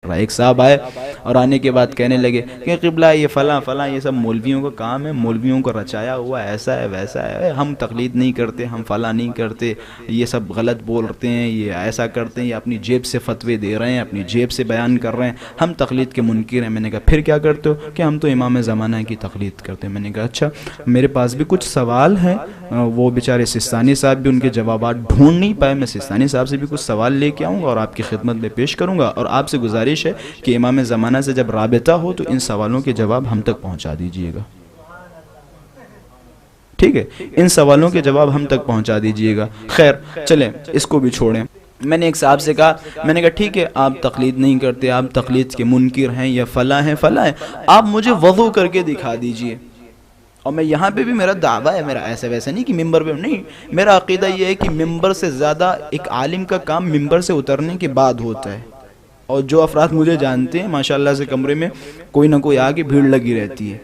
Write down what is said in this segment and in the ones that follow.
رہا ہے۔ ایک صاحب آئے اور آنے کے بعد کہنے لگے کہ قبلہ یہ فلاں فلاں یہ سب مولویوں کا کام ہے، مولویوں کو رچایا ہوا ایسا ہے ویسا ہے، ہم تقلید نہیں کرتے، ہم فلاں نہیں کرتے، یہ سب غلط بولتے ہیں، یہ ایسا کرتے ہیں، یہ اپنی جیب سے فتوے دے رہے ہیں، اپنی جیب سے بیان کر رہے ہیں، ہم تقلید کے منکر ہیں۔ میں نے کہا پھر کیا کرتے ہو؟ کہ ہم تو امام زمانہ کی تقلید کرتے ہیں۔ میں نے کہا اچھا میرے پاس بھی کچھ سوال ہیں، وہ بیچارے سستانی صاحب بھی ان کے جوابات ڈھونڈ نہیں پائے، میں سستانی صاحب سے بھی کچھ سوال لے کے آؤں گا اور آپ کی خدمت میں پیش کروں گا، اور آپ سے گزارش ہے کہ امام زمانہ سے جب رابطہ ہو تو ان سوالوں کے جواب ہم تک پہنچا دیجئے گا، ٹھیک ہے، ان سوالوں کے جواب ہم تک پہنچا دیجئے گا۔ خیر چلیں اس کو بھی چھوڑیں۔ میں نے ایک صاحب سے کہا، میں نے کہا ٹھیک ہے آپ تقلید نہیں کرتے، آپ تقلید کے منکر ہیں یا فلاں ہیں فلاں ہیں، آپ مجھے وضو کر کے دکھا دیجئے۔ اور میں یہاں پہ بھی میرا دعویٰ ہے، میرا ایسا ویسا نہیں کہ ممبر پہ نہیں، میرا عقیدہ یہ ہے کہ ممبر سے زیادہ ایک عالم کا کام ممبر سے اترنے کے بعد ہوتا ہے، اور جو افراد مجھے جانتے ہیں ماشاءاللہ سے کمرے میں کوئی نہ کوئی آگے بھیڑ لگی رہتی ہے۔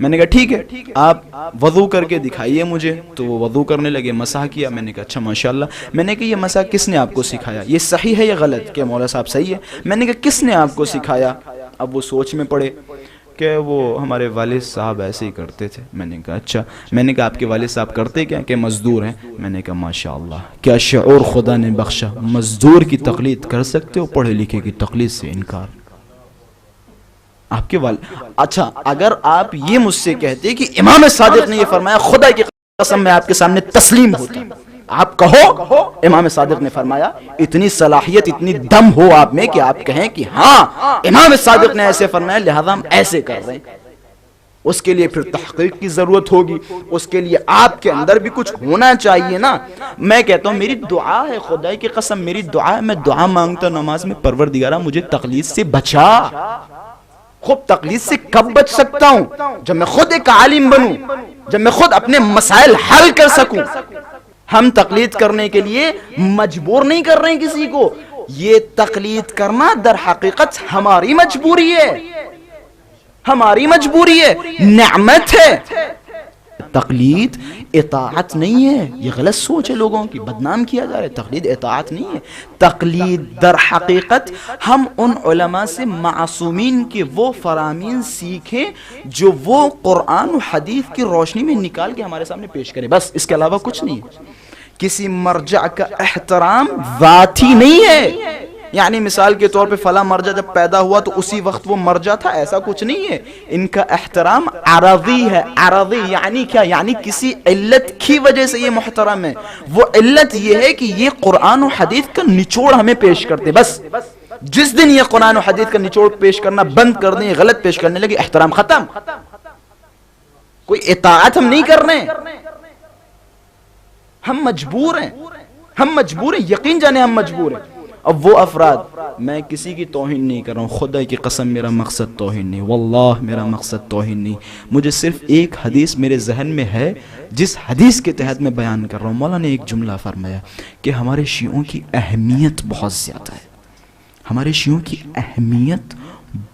میں نے کہا ٹھیک ہے آپ وضو کر کے دکھائیے مجھے، تو وہ وضو کرنے لگے، مسح کیا۔ میں نے کہا اچھا ماشاءاللہ۔ میں نے کہا یہ مسح کس نے آپ کو سکھایا، یہ صحیح ہے یا غلط؟ کہ مولا صاحب صحیح ہے۔ میں نے کہا کس نے آپ کو سکھایا؟ اب وہ سوچ میں پڑے کہ وہ ہمارے والد صاحب ایسے ہی کرتے تھے۔ میں نے کہا اچھا۔ میں نے کہا آپ کے والد صاحب کرتے کیا؟ کہ مزدور ہیں۔ میں نے کہا ماشاءاللہ کیا شعور خدا نے بخشا، مزدور کی تقلید کر سکتے ہو، پڑھے لکھے کی تقلید سے انکار۔ آپ کے والد، اچھا اگر آپ یہ مجھ سے کہتے کہ امام صادق نے یہ فرمایا، خدا کی قسم میں آپ کے سامنے تسلیم ہوتا۔ آپ کہو امام صادق نے فرمایا، اتنی صلاحیت اتنی دم ہو آپ میں کہ آپ کہیں کہ ہاں امام صادق نے ایسے فرمایا لہذا ہم ایسے کر رہے ہیں، اس کے لیے پھر تحقیق کی ضرورت ہوگی، اس کے لیے آپ کے اندر بھی کچھ ہونا چاہیے نا۔ میں کہتا ہوں میری دعا ہے، خدا کی قسم میری دعا ہے، میں دعا مانگتا نماز میں، پروردگارہ مجھے تقلید سے بچا۔ خود تقلید سے کب بچ سکتا ہوں؟ جب میں خود ایک عالم بنوں، جب میں خود اپنے مسائل حل کر سکوں۔ ہم تقلید کرنے کے لیے مجبور نہیں کر رہے ہیں کسی کو، یہ تقلید کرنا در حقیقت ہماری مجبوری ہے، ہماری مجبوری ہے، نعمت ہے۔ تقلید اطاعت نہیں ہے، یہ غلط سوچ ہے لوگوں کی، بدنام کیا جا رہا ہے۔ تقلید اطاعت نہیں ہے، تقلید در حقیقت ہم ان علماء سے معصومین کے وہ فرامین سیکھیں جو وہ قرآن و حدیث کی روشنی میں نکال کے ہمارے سامنے پیش کریں، بس اس کے علاوہ کچھ نہیں ہے۔ کسی مرجع کا احترام ذاتی نہیں ہے، یعنی مثال کے طور پہ فلاں مرجع جب پیدا ہوا تو اسی وقت وہ مرجع تھا، ایسا کچھ نہیں ہے۔ ان کا احترام عرضی ہے، عرضی یعنی کیا؟ یعنی کسی علت کی وجہ سے یہ محترم ہے، وہ علت یہ ہے کہ یہ قرآن و حدیث کا نچوڑ ہمیں پیش کرتے، بس جس دن یہ قرآن و حدیث کا نچوڑ پیش کرنا بند کر دیں، غلط پیش کرنے لگے، احترام ختم، کوئی اطاعت ہم نہیں کر رہے ہیں، ہم مجبور ہیں، ہم مجبور ہیں، یقین جانے ہم مجبور ہیں۔ اب وہ افراد، میں کسی کی توہین نہیں کر رہا ہوں، خدا کی قسم میرا مقصد توہین نہیں، واللہ میرا مقصد توہین نہیں، مجھے صرف ایک حدیث میرے ذہن میں ہے جس حدیث کے تحت میں بیان کر رہا ہوں۔ مولا نے ایک جملہ فرمایا کہ ہمارے شیعوں کی اہمیت بہت زیادہ ہے، ہمارے شیعوں کی اہمیت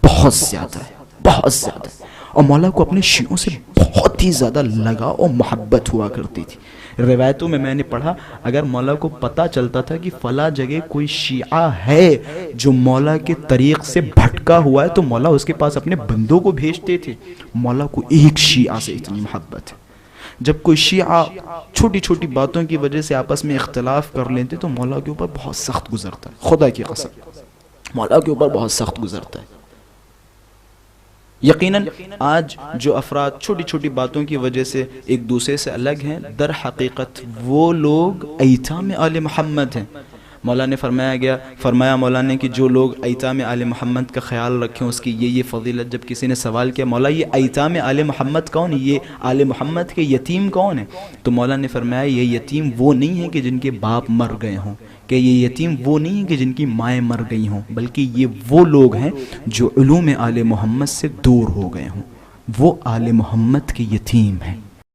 بہت زیادہ ہے، بہت زیادہ ہے، اور مولا کو اپنے شیعوں سے بہت ہی زیادہ لگاؤ اور محبت ہوا کرتی تھی۔ روایتوں میں نے پڑھا اگر مولا کو پتہ چلتا تھا کہ فلاں جگہ کوئی شیعہ ہے جو مولا کے طریق سے بھٹکا ہوا ہے تو مولا اس کے پاس اپنے بندوں کو بھیجتے تھے۔ مولا کو ایک شیعہ سے اتنی محبت ہے، جب کوئی شیعہ چھوٹی چھوٹی باتوں کی وجہ سے آپس میں اختلاف کر لیتے تو مولا کے اوپر بہت سخت گزرتا ہے، خدا کی قسم مولا کے اوپر بہت سخت گزرتا ہے۔ یقیناً آج جو افراد چھوٹی چھوٹی باتوں کی وجہ سے ایک دوسرے سے الگ ہیں، در حقیقت وہ لوگ ایتام آل محمد ہیں۔ مولا نے فرمایا مولا نے کہ جو لوگ ایتام آل محمد کا خیال رکھیں اس کی یہ فضیلت۔ جب کسی نے سوال کیا مولا یہ ایتام آل محمد کون ہے، یہ آل محمد کے یتیم کون ہیں، تو مولا نے فرمایا یہ یتیم وہ نہیں ہیں کہ جن کے باپ مر گئے ہوں، کہ یہ یتیم وہ نہیں ہیں کہ جن کی مائیں مر گئی ہوں، بلکہ یہ وہ لوگ ہیں جو علوم آل محمد سے دور ہو گئے ہوں، وہ آل محمد کے یتیم ہیں۔